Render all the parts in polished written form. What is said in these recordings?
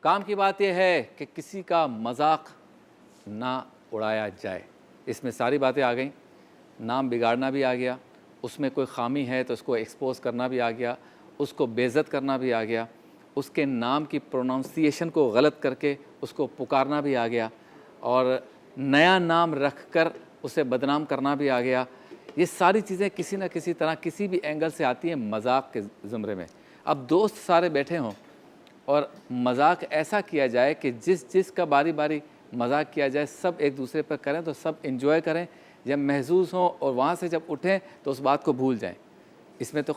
کام کی بات یہ ہے کہ کسی کا مذاق نہ اڑایا جائے. اس میں ساری باتیں آ گئیں. نام بگاڑنا بھی آ گیا, اس میں کوئی خامی ہے تو اس کو ایکسپوز کرنا بھی آ گیا, اس کو بے عزت کرنا بھی آ گیا, اس کے نام کی پروننسیشن کو غلط کر کے اس کو پکارنا بھی آ گیا, اور نیا نام رکھ کر اسے بدنام کرنا بھی آ گیا. یہ ساری چیزیں کسی نہ کسی طرح کسی بھی اینگل سے آتی ہیں مذاق کے زمرے میں. اب دوست سارے بیٹھے ہوں اور مذاق ایسا کیا جائے کہ جس کا باری باری مذاق کیا جائے سب ایک دوسرے پر کریں تو سب انجوائے کریں, جب محظوظ ہوں اور وہاں سے جب اٹھیں تو اس بات کو بھول جائیں. اس میں تو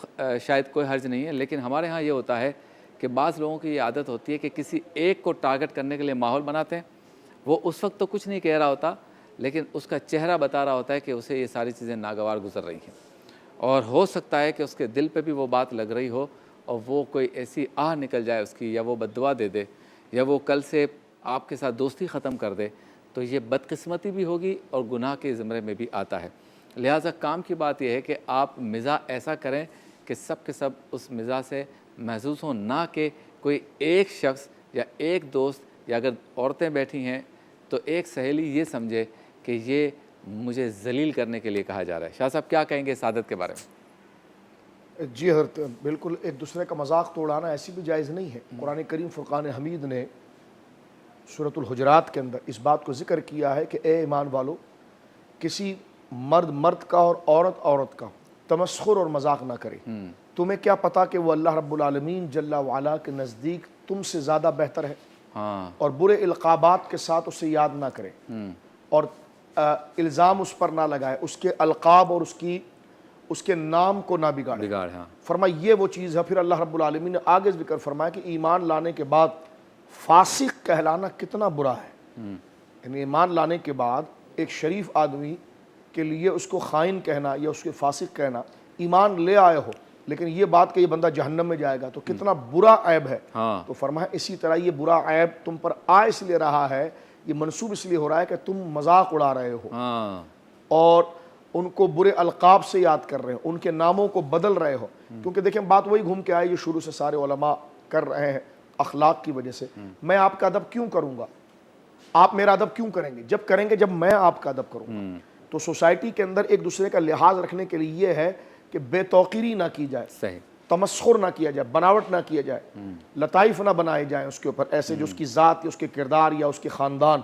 شاید کوئی حرج نہیں ہے, لیکن ہمارے ہاں یہ ہوتا ہے کہ بعض لوگوں کی یہ عادت ہوتی ہے کہ کسی ایک کو ٹارگٹ کرنے کے لیے ماحول بناتے ہیں. وہ اس وقت تو کچھ نہیں کہہ رہا ہوتا, لیکن اس کا چہرہ بتا رہا ہوتا ہے کہ اسے یہ ساری چیزیں ناگوار گزر رہی ہیں, اور ہو سکتا ہے کہ اس کے دل پہ بھی وہ بات لگ رہی ہو اور وہ کوئی ایسی آہ نکل جائے اس کی, یا وہ بد دعا دے دے, یا وہ کل سے آپ کے ساتھ دوستی ختم کر دے, تو یہ بدقسمتی بھی ہوگی اور گناہ کے زمرے میں بھی آتا ہے. لہٰذا کام کی بات یہ ہے کہ آپ مزاح ایسا کریں کہ سب کے سب اس مزاح سے محظوظ ہوں, نہ کہ کوئی ایک شخص یا ایک دوست, یا اگر عورتیں بیٹھی ہیں تو ایک سہیلی یہ سمجھے کہ یہ مجھے ذلیل کرنے کے لیے کہا جا رہا ہے. شاہ صاحب کیا کہیں گے اس عادت کے بارے میں؟ جی حضرت, بالکل ایک دوسرے کا مذاق تو اڑانا ایسی بھی جائز نہیں ہے. قرآن کریم فرقان حمید نے سورۃ الحجرات کے اندر اس بات کو ذکر کیا ہے کہ اے ایمان والو, کسی مرد کا اور عورت کا تمسخر اور مذاق نہ کرے. تمہیں کیا پتا کہ وہ اللہ رب العالمین جل وعلا کے نزدیک تم سے زیادہ بہتر ہے, اور برے القابات کے ساتھ اسے یاد نہ کرے, اور الزام اس پر نہ لگائے, اس کے القاب اور اس کے نام کو نہ بگاڑے. فرمایا یہ وہ چیز ہے. پھر اللہ رب العالمین نے آگے ذکر فرمایا کہ ایمان لانے کے بعد فاسق کہلانا کتنا برا ہے. یعنی ایمان لانے کے بعد ایک شریف آدمی کے لیے اس کو خائن کہنا یا اس کے فاسق کہنا, ایمان لے آئے ہو لیکن یہ بات کہ یہ بندہ جہنم میں جائے گا تو کتنا برا عیب ہے. تو فرمایا اسی طرح یہ برا عیب تم پر آ اس لیے رہا ہے, یہ منسوب اس لیے ہو رہا ہے کہ تم مذاق اڑا رہے ہو اور ان کو برے القاب سے یاد کر رہے ہو, ان کے ناموں کو بدل رہے ہو. کیونکہ دیکھیں بات وہی گھوم کے آئی جو شروع سے سارے علماء کر رہے ہیں اخلاق کی وجہ سے. میں آپ کا ادب کیوں کروں گا, آپ میرا ادب کیوں کریں گے؟ جب کریں گے جب میں آپ کا ادب کروں گا. تو سوسائٹی کے اندر ایک دوسرے کا لحاظ رکھنے کے لیے یہ ہے کہ بے توقیری نہ کی جائے, تمسخر نہ کیا جائے, بناوٹ نہ کیا جائے, لطائف نہ بنائے جائیں اس کے اوپر ایسے جو اس کی ذات یا اس کے کردار یا اس کے خاندان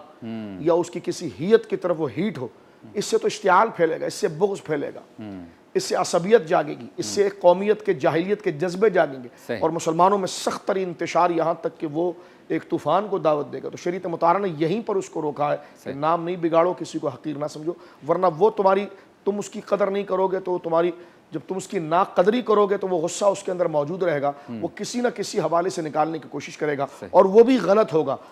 یا اس کی کسی ہیت کی طرف وہ ہیٹ ہو. اس سے تو اشتعال پھیلے گا, اس سے بغض پھیلے گا, اس سے عصبیت جاگے گی, اس سے ایک قومیت کے جاہلیت کے جذبے جاگیں گے, اور مسلمانوں میں سخت ترین انتشار یہاں تک کہ وہ ایک طوفان کو دعوت دے گا. تو شریعت مطہرہ نے یہیں پر اس کو روکا ہے کہ نام نہیں بگاڑو, کسی کو حقیر نہ سمجھو, ورنہ وہ تم اس کی قدر نہیں کرو گے تو جب تم اس کی ناقدری کرو گے تو وہ غصہ اس کے اندر موجود رہے گا, وہ کسی نہ کسی حوالے سے نکالنے کی کوشش کرے گا, اور وہ بھی غلط ہوگا.